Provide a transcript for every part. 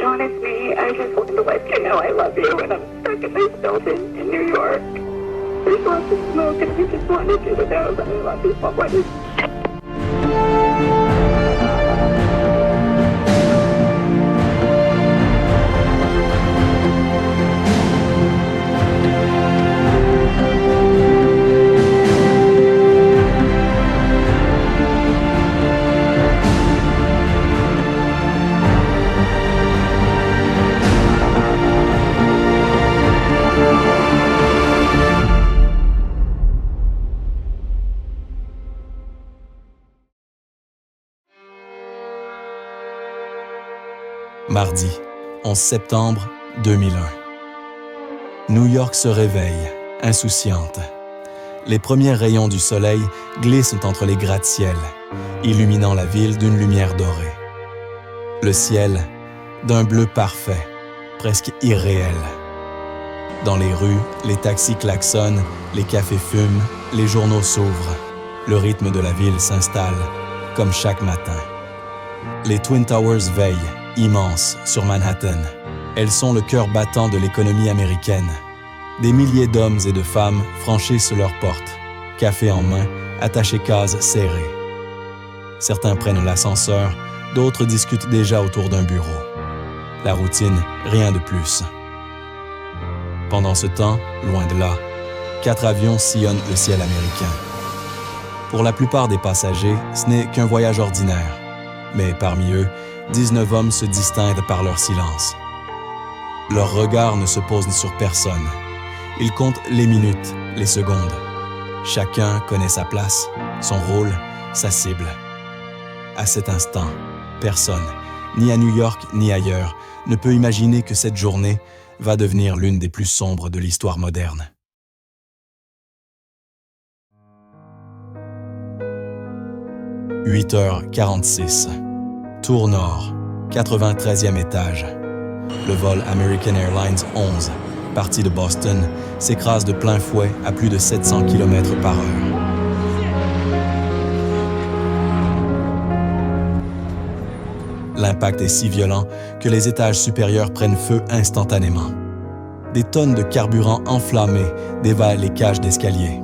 Sean, it's me. I just wanted to let you know I love you, and I'm stuck in this building in New York. There's lots of smoke, and I just wanted you to know that I love you so much. Mardi, 11 septembre 2001. New York se réveille, insouciante. Les premiers rayons du soleil glissent entre les gratte-ciels, illuminant la ville d'une lumière dorée. Le ciel, d'un bleu parfait, presque irréel. Dans les rues, les taxis klaxonnent, les cafés fument, les journaux s'ouvrent. Le rythme de la ville s'installe, comme chaque matin. Les Twin Towers veillent, immenses, sur Manhattan. Elles sont le cœur battant de l'économie américaine. Des milliers d'hommes et de femmes franchissent leurs portes, café en main, attachés cases serrées. Certains prennent l'ascenseur, d'autres discutent déjà autour d'un bureau. La routine, rien de plus. Pendant ce temps, loin de là, 4 avions sillonnent le ciel américain. Pour la plupart des passagers, ce n'est qu'un voyage ordinaire. Mais parmi eux, 19 hommes se distinguent par leur silence. Leur regard ne se pose sur personne. Ils comptent les minutes, les secondes. Chacun connaît sa place, son rôle, sa cible. À cet instant, personne, ni à New York ni ailleurs, ne peut imaginer que cette journée va devenir l'une des plus sombres de l'histoire moderne. « 8h46. Tour Nord, 93e étage. Le vol American Airlines 11, parti de Boston, s'écrase de plein fouet à plus de 700 km/h. L'impact est si violent que les étages supérieurs prennent feu instantanément. Des tonnes de carburant enflammé dévalent les cages d'escalier.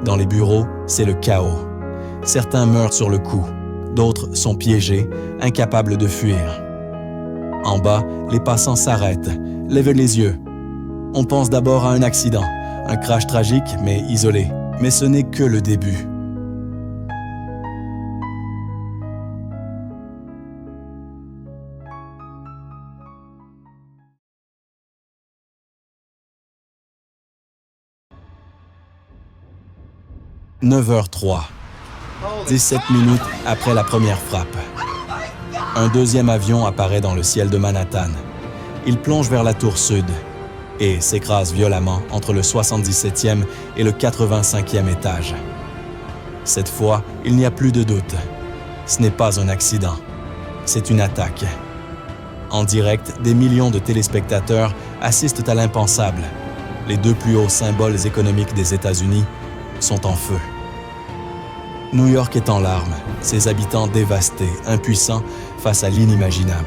Dans les bureaux, c'est le chaos. Certains meurent sur le coup, d'autres sont piégés, incapables de fuir. En bas, les passants s'arrêtent, lèvent les yeux. On pense d'abord à un accident, un crash tragique mais isolé. Mais ce n'est que le début. « 9h03. 17 minutes après la première frappe. Un deuxième avion apparaît dans le ciel de Manhattan. Il plonge vers la tour sud et s'écrase violemment entre le 77e et le 85e étage. Cette fois, il n'y a plus de doute. Ce n'est pas un accident, c'est une attaque. En direct, des millions de téléspectateurs assistent à l'impensable. Les 2 plus hauts symboles économiques des États-Unis sont en feu. New York est en larmes, ses habitants dévastés, impuissants face à l'inimaginable.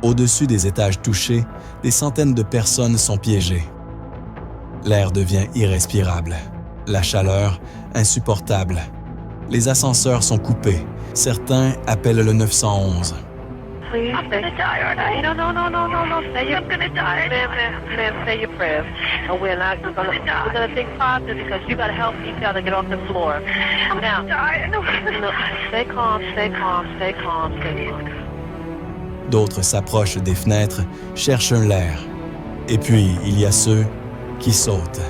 Au-dessus des étages touchés, des centaines de personnes sont piégées. L'air devient irrespirable, la chaleur insupportable. Les ascenseurs sont coupés. Certains appellent le 911. Please, I'm gonna die, aren't I? No. Say your, I'm gonna die. Ma'am, say your prayers. And we're gonna think positive because you gotta help each other get off the floor. I'm gonna die. No, stay calm. D'autres s'approchent des fenêtres, cherchent un l'air. Et puis, il y a ceux qui sautent.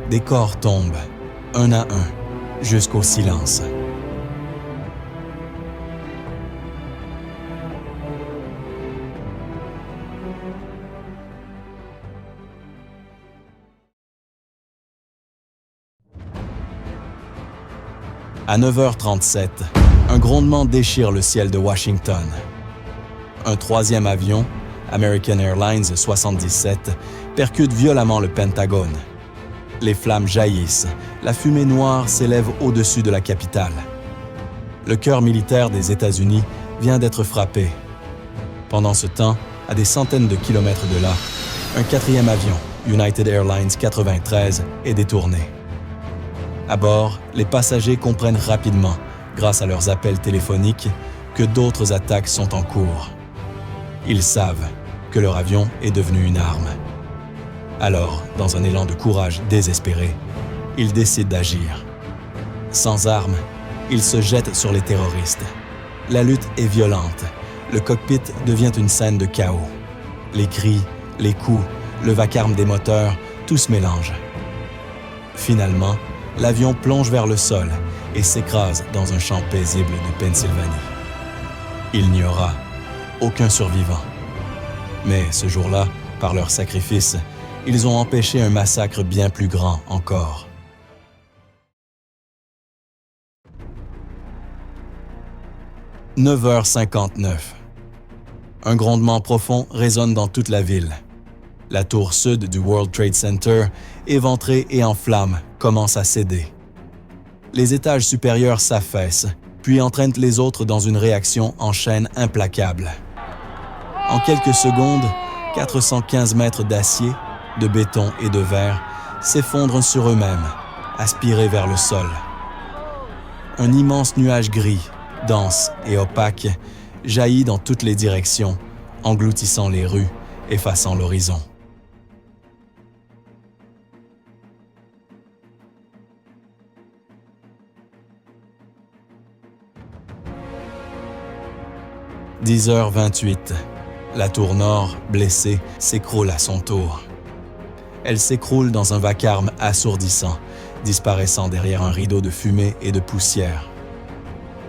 Des corps tombent, un à un, jusqu'au silence. À 9h37, un grondement déchire le ciel de Washington. Un troisième avion, American Airlines 77, percute violemment le Pentagone. Les flammes jaillissent, la fumée noire s'élève au-dessus de la capitale. Le cœur militaire des États-Unis vient d'être frappé. Pendant ce temps, à des centaines de kilomètres de là, un quatrième avion, United Airlines 93, est détourné. À bord, les passagers comprennent rapidement, grâce à leurs appels téléphoniques, que d'autres attaques sont en cours. Ils savent que leur avion est devenu une arme. Alors, dans un élan de courage désespéré, ils décident d'agir. Sans armes, ils se jettent sur les terroristes. La lutte est violente. Le cockpit devient une scène de chaos. Les cris, les coups, le vacarme des moteurs, tout se mélange. Finalement, l'avion plonge vers le sol et s'écrase dans un champ paisible de Pennsylvanie. Il n'y aura aucun survivant. Mais ce jour-là, par leur sacrifice, ils ont empêché un massacre bien plus grand encore. « 9h59. Un grondement profond résonne dans toute la ville. La tour sud du World Trade Center, éventrée et en flammes, commence à céder. Les étages supérieurs s'affaissent, puis entraînent les autres dans une réaction en chaîne implacable. En quelques secondes, 415 mètres d'acier, de béton et de verre s'effondrent sur eux-mêmes, aspirés vers le sol. Un immense nuage gris, dense et opaque, jaillit dans toutes les directions, engloutissant les rues, effaçant l'horizon. « 10h28. La tour nord, blessée, s'écroule à son tour. Elle s'écroule dans un vacarme assourdissant, disparaissant derrière un rideau de fumée et de poussière.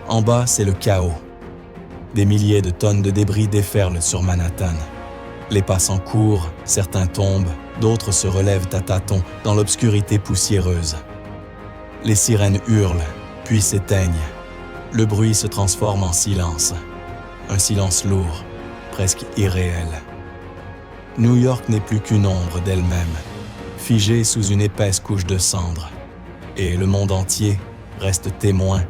En bas, c'est le chaos. Des milliers de tonnes de débris déferlent sur Manhattan. Les passants courent, certains tombent, d'autres se relèvent à tâtons dans l'obscurité poussiéreuse. Les sirènes hurlent, puis s'éteignent. Le bruit se transforme en silence. Un silence lourd, presque irréel. New York n'est plus qu'une ombre d'elle-même, figée sous une épaisse couche de cendres. Et le monde entier reste témoin,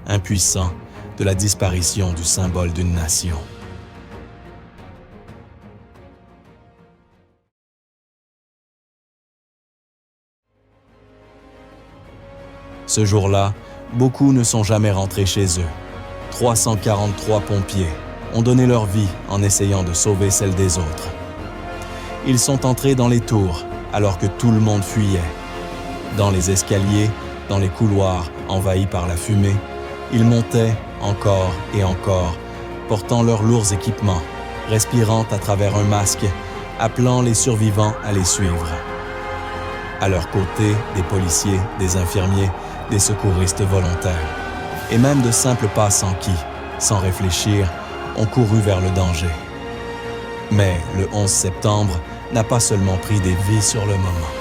impuissant, de la disparition du symbole d'une nation. Ce jour-là, beaucoup ne sont jamais rentrés chez eux. 343 pompiers ont donné leur vie en essayant de sauver celle des autres. Ils sont entrés dans les tours alors que tout le monde fuyait. Dans les escaliers, dans les couloirs envahis par la fumée, ils montaient encore et encore, portant leurs lourds équipements, respirant à travers un masque, appelant les survivants à les suivre. À leur côté, des policiers, des infirmiers, des secouristes volontaires, et même de simples passants qui, sans réfléchir, ont couru vers le danger. Mais le 11 septembre n'a pas seulement pris des vies sur le moment.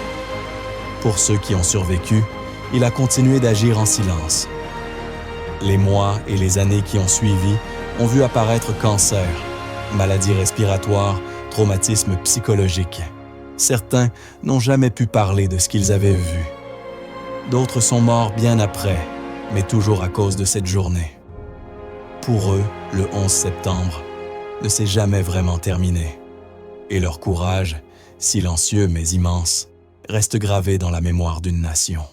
Pour ceux qui ont survécu, il a continué d'agir en silence. Les mois et les années qui ont suivi ont vu apparaître cancer, maladies respiratoires, traumatismes psychologiques. Certains n'ont jamais pu parler de ce qu'ils avaient vu. D'autres sont morts bien après, mais toujours à cause de cette journée. Pour eux, le 11 septembre ne s'est jamais vraiment terminé. Et leur courage, silencieux mais immense, reste gravé dans la mémoire d'une nation.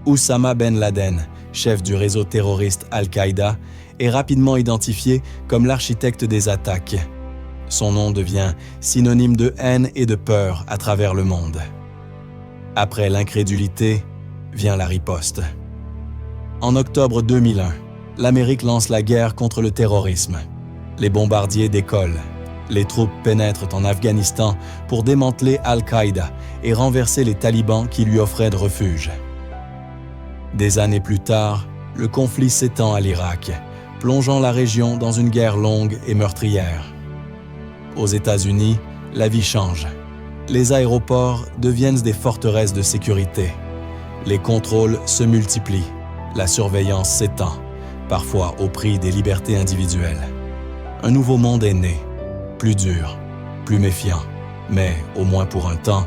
Oussama Ben Laden, chef du réseau terroriste Al-Qaïda, est rapidement identifié comme l'architecte des attaques. Son nom devient synonyme de haine et de peur à travers le monde. Après l'incrédulité, vient la riposte. En octobre 2001, l'Amérique lance la guerre contre le terrorisme. Les bombardiers décollent. Les troupes pénètrent en Afghanistan pour démanteler Al-Qaïda et renverser les talibans qui lui offraient de refuge. Des années plus tard, le conflit s'étend à l'Irak, plongeant la région dans une guerre longue et meurtrière. Aux États-Unis, la vie change. Les aéroports deviennent des forteresses de sécurité. Les contrôles se multiplient. La surveillance s'étend, parfois au prix des libertés individuelles. un nouveau monde est né, plus dur, plus méfiant, mais, au moins pour un temps,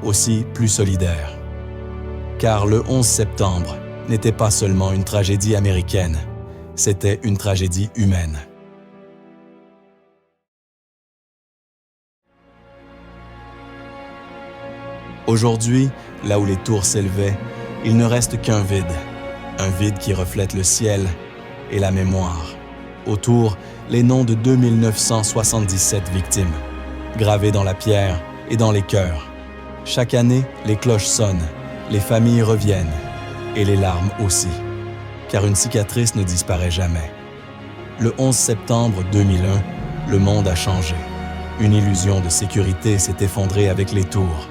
aussi plus solidaire. Car le 11 septembre n'était pas seulement une tragédie américaine, c'était une tragédie humaine. Aujourd'hui, là où les tours s'élevaient, il ne reste qu'un vide qui reflète le ciel et la mémoire. Autour, les noms de 2977 victimes, gravés dans la pierre et dans les cœurs. Chaque année, les cloches sonnent, les familles reviennent, et les larmes aussi, car une cicatrice ne disparaît jamais. Le 11 septembre 2001, le monde a changé. Une illusion de sécurité s'est effondrée avec les tours,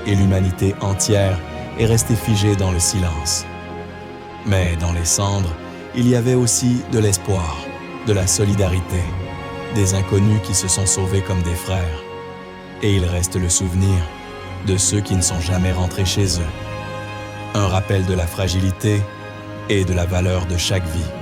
et l'humanité entière est restée figée dans le silence. Mais dans les cendres, il y avait aussi de l'espoir, de la solidarité, des inconnus qui se sont sauvés comme des frères. Et il reste le souvenir de ceux qui ne sont jamais rentrés chez eux. Un rappel de la fragilité et de la valeur de chaque vie.